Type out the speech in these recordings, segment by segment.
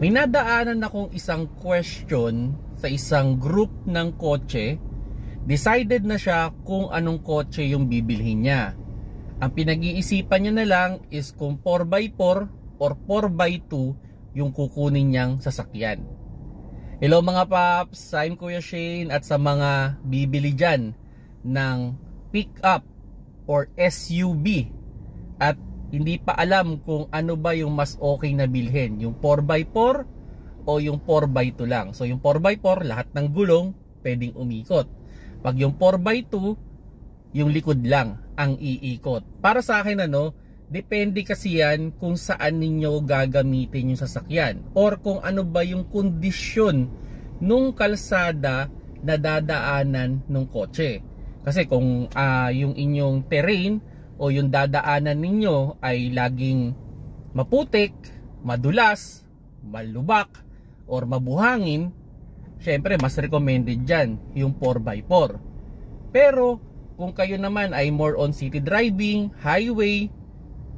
May nadaanan akong isang question sa isang group ng kotse. Decided na siya kung anong kotse yung bibilhin niya. Ang pinag-iisipan niya na lang is kung 4x4 or 4x2 yung kukunin niyang sasakyan. Hello mga paps, I'm Kuya Shane at sa mga bibili dyan ng pick-up or SUV at hindi pa alam kung ano ba yung mas okay na bilhin, yung 4x4 o yung 4x2 lang. So yung 4x4, lahat ng gulong pwedeng umikot. Pag yung 4x2, yung likod lang ang iikot. Para sa akin depende kasi yan kung saan ninyo gagamitin yung sasakyan or kung ano ba yung kondisyon nung kalsada na dadaanan ng kotse. Kasi kung yung inyong terrain o yung dadaanan ninyo ay laging maputik, madulas, malubak, or mabuhangin, syempre mas recommended dyan yung 4x4. Pero kung kayo naman ay more on city driving, highway,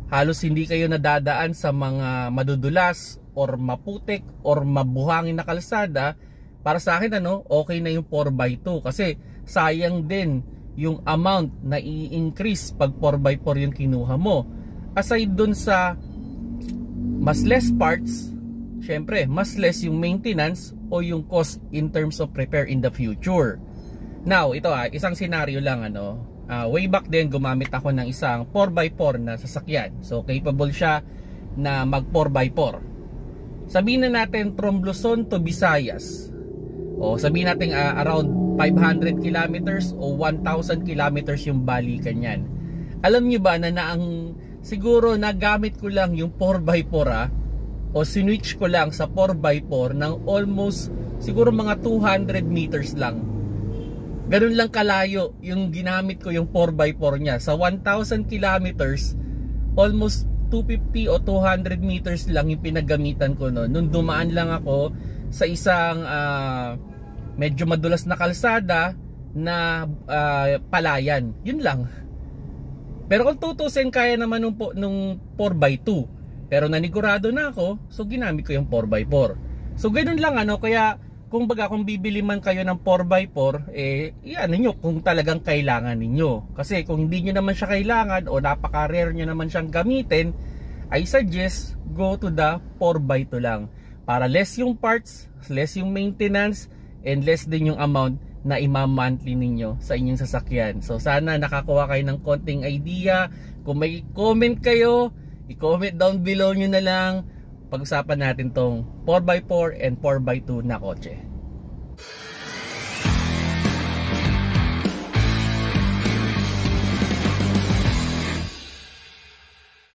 halos hindi kayo nadadaan sa mga madudulas or maputik or mabuhangin na kalsada, para sa akin okay na yung 4x2 kasi sayang din yung amount na i-increase pag 4x4 yung kinuha mo. Aside dun sa mas less parts, syempre mas less yung maintenance o yung cost in terms of repair in the future. Now ito isang scenario lang way back then gumamit ako ng isang 4x4 na sasakyan. So capable siya na mag 4x4. Sabihin na natin from Luzon to Visayas, o sabihin natin around 500 kilometers o 1,000 kilometers yung balikan yan. Alam nyo ba na ang siguro nagamit ko lang yung 4x4 o sinwitch ko lang sa 4x4 ng almost siguro mga 200 meters lang. Ganun lang kalayo yung ginamit ko yung 4x4 nya. Sa 1,000 kilometers, almost 250 o 200 meters lang yung pinagamitan ko noon. Nung dumaan lang ako sa isang medyo madulas na kalsada na palayan. Yun lang. Pero kung tutusin, kaya naman nung 4x2. Pero nanigurado na ako, so ginamit ko yung 4x4. So ganun lang kaya kung bibili man kayo ng 4x4, iyan niyo kung talagang kailangan ninyo. Kasi kung hindi niyo naman siya kailangan o napaka-rare niyo naman siyang gamitin, I suggest go to the 4x2 lang. Para less yung parts, less yung maintenance, and less din yung amount na ima-monthly ninyo sa inyong sasakyan. So sana nakakuha kayo ng konting idea. Kung may comment kayo, i-comment down below nyo na lang. Pag-usapan natin tong 4x4 and 4x2 na kotse.